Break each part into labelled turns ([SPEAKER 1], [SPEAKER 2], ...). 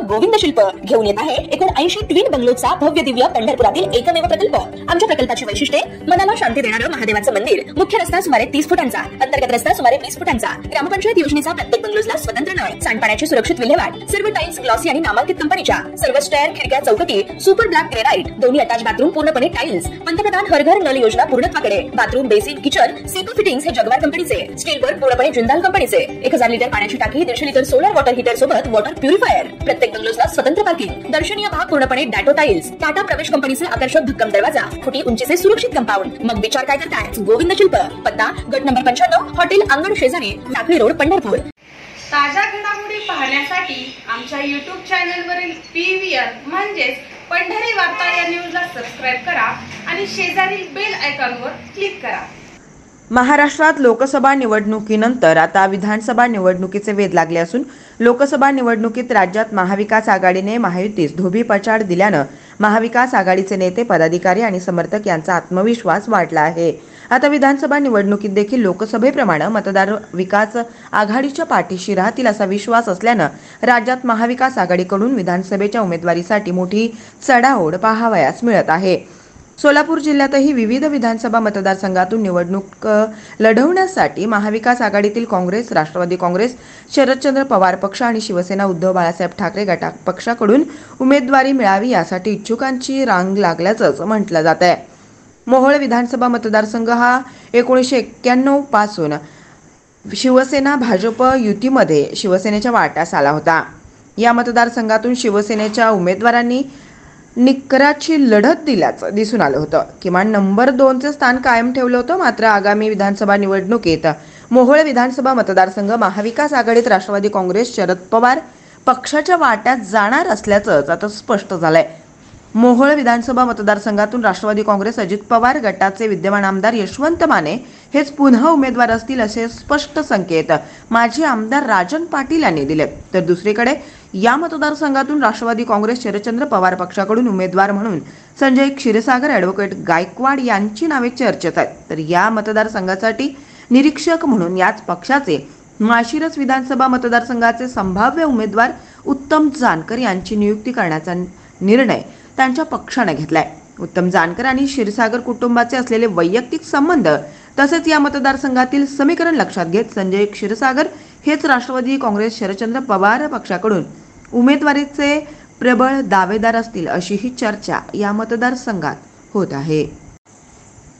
[SPEAKER 1] गोविंद शिल्प घेऊन येत आहे 79 ट्विन बंगलोचा भव्य दिव्य पंढरपुरातील एकमेव प्रकल्प। आमच्या प्रकल्पाची वैशिष्ट्ये मनाला शांती देणारं महादेवाचं मंदिर, मुख्य रस्ता सुमारे 30 फुटांचा, अंतर्गत रस्ता सुमारे 20 फुटांचा, ग्रामपंचायत योजनेचा प्रत्येक बंगलोजला स्वतंत्र नळ, सांडपाण्याची सुरक्षित विल्हेवाट, सर्व टाइल्स ग्लॉसी आणि नामांकित कंपनीच्या, सर्व स्टेअर, खिडक्या, चौकटी सुपर ब्लॅक ग्रेनाइट, दोन्ही अटॅच बाथरूम पूर्णपणे टाइल्स, पंतप्रधान हर घर नल योजना पूर्णत्वाकडे, bathroom, basin, kitchen, CP fittings हे जगवार कंपनीचे, स्टील वर्क पूर्णपणे जिंदाल कंपनीचे, 1000 लिटर पाण्याची टाकी, 150 लिटर सोलर वॉटर हीटर सोबत वॉटर प्युरिफायर, प्रत्येक बंगलोजला स्वतंत्र पार्किंग, दर्शनीय भाग पूर्णपणे डॅटो टाइल्स, टाटा प्रवेश कंपनीचे आकर्षक भक्कम दरवाजा, फुटी उंचीचे सुरक्षित कंपाऊंड। मग विचार काय करताय? गोविंद शिल्प, पत्ता गट नंबर 95, हॉटेल अंगण शेजारी, टाकळी रोड, पंढरपूर।
[SPEAKER 2] ताज्या घडामोडी पाहण्यासाठी आमच्या YouTube चॅनलवरील PVR म्हणजेच पंढरी वार्ता या न्यूजला सबस्क्राइब करा आणि शेजारील बेल आयकॉनवर क्लिक करा।
[SPEAKER 3] महाराष्ट्रात लोकसभा निवडणुकीनंतर आता विधानसभा निवडणुकीचे वेध लागले असून लोकसभा निवडणुकीत राज्यात महाविकास आघाडीने महायुतीस धोबीपछाड दिल्यानं महाविकास आघाडीचे नेते, पदाधिकारी आणि समर्थक यांचा आत्मविश्वास वाढला आहे। आता विधानसभा निवडणुकीत देखील लोकसभेप्रमाणे मतदार विकास आघाडीच्या पाठीशी राहतील असा विश्वास असल्यानं राज्यात महाविकास आघाडीकडून विधानसभेच्या उमेदवारीसाठी मोठी चढाओढ पाहावयास मिळत आहे। सोलापूर जिल्ह्यातही विविध विधानसभा मतदारसंघातून निवडणूक लढवण्यासाठी महाविकास आघाडीतील काँग्रेस, राष्ट्रवादी काँग्रेस, शरदचंद्र पवार पक्ष आणि शिवसेना उद्धव बाळासाहेब ठाकरे गटा पक्षाकडून उमेदवारी मिळावी यासाठी इच्छुकांची रांग लागल्याचं म्हटलं जात आहे। मोहोळ विधानसभा मतदारसंघ हा 1991 पासून शिवसेना भाजप युतीमध्ये शिवसेनेच्या वाट्यास आला होता। या मतदारसंघातून शिवसेनेच्या उमेदवारांनी निकराची लढत दिल्याचं दिसून आलं होतं। किमान नंबर 2चे स्थान कायम ठेवलं होतं। मात्र आगामी विधानसभा निवडणुकीत मोहोळ विधानसभा मतदारसंघ महाविकास आघाडीत राष्ट्रवादी काँग्रेस, शरद पवार पक्षाच्या वाट्यात जाणार असल्याचं आता स्पष्ट झालंय। मोहोळ विधानसभा मतदारसंघातून राष्ट्रवादी काँग्रेस, अजित पवार गटाचे विद्यमान आमदार यशवंत माने हेच पुन्हा उमेदवार असतील असे स्पष्ट संकेत माजी आमदार राजन पाटील यांनी दिले। तर दुसरीकडे या मतदारसंघातून राष्ट्रवादी काँग्रेस, शरदचंद्र पवार पक्षाकडून उमेदवार म्हणून संजय क्षीरसागर, ॲडव्होकेट गायकवाड यांची नावे चर्चेत आहेत। तर या मतदारसंघासाठी निरीक्षक म्हणून याच पक्षाचे माळशिरस विधानसभा मतदारसंघाचे संभाव्य उमेदवार उत्तम जानकर यांची नियुक्ती करण्याचा निर्णय त्यांच्या पक्षाने घेतलाय। उत्तम जानकर आणि क्षीरसागर कुटुंबाचे असलेले वैयक्तिक संबंध तसेच या मतदारसंघातील समीकरण लक्षात घेत संजय क्षीरसागर हेच राष्ट्रवादी काँग्रेस, शरदचंद्र पवार पक्षाकडून उमेदवारीचे प्रबळ दावेदार असतील अशी ही चर्चा या मतदारसंघात होत आहे।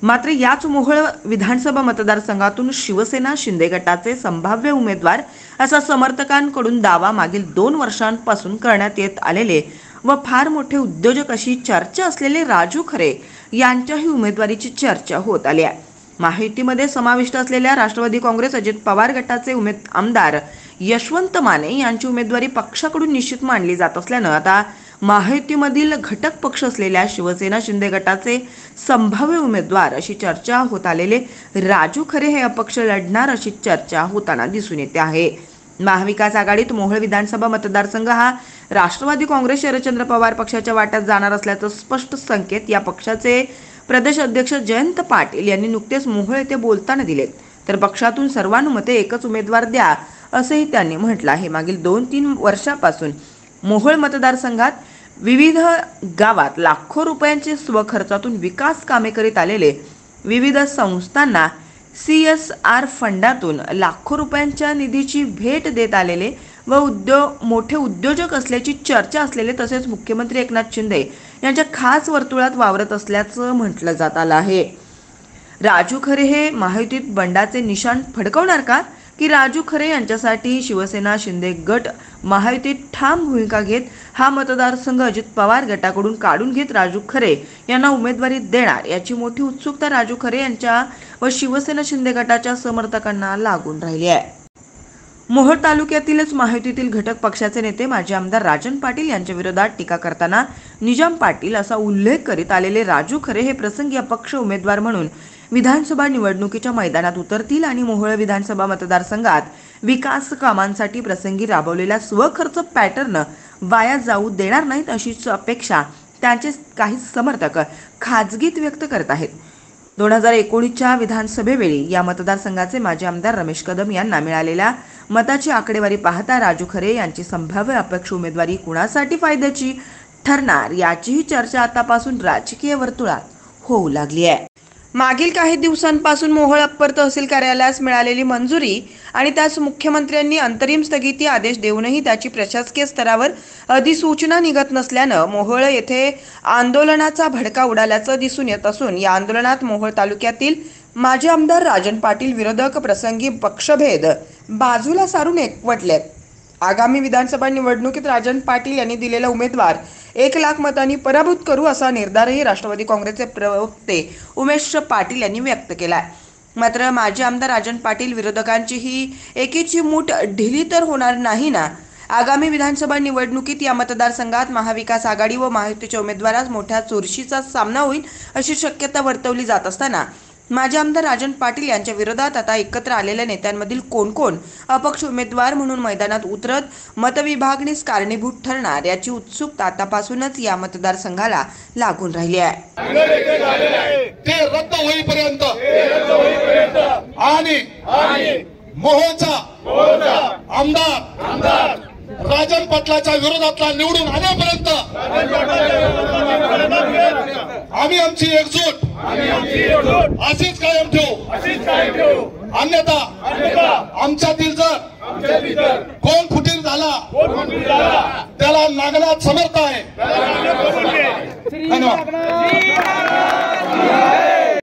[SPEAKER 3] मात्र याच मोहोळ विधानसभा मतदारसंघातून शिवसेना शिंदे गटाचे संभाव्य उमेदवार असा समर्थकांकडून दावा मागील 2 वर्षांपासून करण्यात येत आलेले व फार मोठे उद्योजक अशी चर्चा असलेले राजू खरे यांच्याही उमेदवारीची चर्चा होत आली आहे। महायुतीमध्ये समाविष्ट असलेल्या राष्ट्रवादी काँग्रेस, अजित पवार गटाचे आमदार यशवंत माने यांची उमेदवारी पक्षाकडून निश्चित मानली जात असल्यानं आता महायुतीमधील घटक पक्ष असलेल्या शिवसेना शिंदे गटाचे संभाव्य उमेदवार अशी चर्चा होत आलेले राजू खरे हे अपक्ष लढणार अशी चर्चा होताना दिसून येते आहे। महाविकास आघाडीत मोहोळ विधानसभा मतदारसंघ हा राष्ट्रवादी काँग्रेस, शरदचंद्र पवार पक्षाच्या वाट्यात जाणार असल्याचं स्पष्ट संकेत या पक्षाचे प्रदेश अध्यक्ष जयंत पाटील यांनी नुकतेच मोहोळ येथे बोलताना दिलेत। तर पक्षातून सर्वानुमते एकच उमेदवार द्या असंही त्यांनी म्हटलं आहे। मागील 2-3 वर्षापासून मोहोळ मतदारसंघात विविध गावात लाखो रुपयांचे स्वखर्चातून विकास कामे करीत आलेले विविध संस्थांना CSR फंडातून लाखो रुपयांच्या निधीची भेट देत आलेले व मोठे उद्योजक असल्याची चर्चा असलेले तसेच मुख्यमंत्री एकनाथ शिंदे यांच्या खास वर्तुळात वावरत असल्याचं म्हटलं जात आलं आहे। राजू खरे हे महायुतीत बंडाचे निशाण फडकवणार का की राजू खरे यांच्यासाठी शिवसेना शिंदे गट महायुतीत ठाम भूमिका घेत हा मतदारसंघ अजित पवार गटाकडून काढून घेत राजू खरे यांना उमेदवारी देणार याची मोठी उत्सुकता राजू खरे यांच्या व शिवसेना शिंदे गटाच्या समर्थकांना लागून राहिली आहे। मोहोळ तालुक्यातीलच महायुतीतील घटक पक्षाचे नेते माजी आमदार राजन पाटील यांच्या विरोधात टीका करताना निजाम पाटील असा उल्लेख करीत आलेले राजू खरे हे प्रसंगी अपक्ष उमेदवार म्हणून विधानसभा निवडणुकीच्या मैदानात उतरतील आणि मोहोळ विधानसभा मतदारसंघात विकास कामांसाठी प्रसंगी राबवलेला स्वखर्च पॅटर्न वाया जाऊ देणार नाहीत अशीच अपेक्षा त्यांचे काही समर्थक खाजगीत व्यक्त करत आहेत। 2019च्या विधानसभेवेळी या मतदारसंघाचे माजी आमदार रमेश कदम यांना मिळालेल्या मताची आकडेवारी पाहता राजू खरे यांची संभाव्य अपक्ष उमेदवारी कुणासाठी फायद्याची ठरणार याचीही चर्चा आतापासून राजकीय वर्तुळात होऊ लागली आहे। मागील काही दिवसांपासून मोहोळ अप्पर तहसील कार्यालयास मिळालेली मंजुरी आणि त्यास मुख्यमंत्र्यांनी अंतरिम स्थगिती आदेश देऊनही त्याची प्रशासकीय स्तरावर अधिसूचना निघत नसल्यानं मोहोळ येथे आंदोलनाचा भडका उडाल्याचं दिसून येत असून या आंदोलनात मोहोळ तालुक्यातील माजी आमदार राजन पाटील विरोधक प्रसंगी पक्षभेद बाजूला सारून एकवटलेत। आगामी विधानसभा निवडणुकीत राजन पाटील यांनी दिलेला उमेदवार 1,00,000 मतांनी पराभूत करू असा निर्धारही राष्ट्रवादी काँग्रेसचे प्रवक्ते उमेश पाटील यांनी व्यक्त केलाय। मात्र माजी आमदार राजन पाटील विरोधकांची ही एकीची मूठ ढिली तर होणार नाही ना। आगामी विधानसभा निवडणुकीत या मतदारसंघात महाविकास आघाडी व महायुतीच्या उमेदवारास मोठ्या चुरशीचा सामना होईल अशी शक्यता वर्तवली जात असताना माजी आमदार राजन पाटील यांच्या विरोधात आता एकत्र आलेल्या नेत्यांमधील कोण कोण अपक्ष उमेदवार म्हणून मैदानात उतरत मतविभागणीस कारणीभूत ठरणार याची उत्सुकता आतापासूनच या मतदारसंघाला लागून राहिली आहे।
[SPEAKER 4] ते रद्द होईपर्यंत आणि मोहोळचा आमदार राजन पाटलाच्या विरोधातला निवडून आल्यापर्यंत आम्ही आमची एकजूट अशीच कायम ठेवू। अन्यथा आमच्यातील जर कोण फुटीर झाला त्याला नागनाथ समर्थ आहे। धन्यवाद।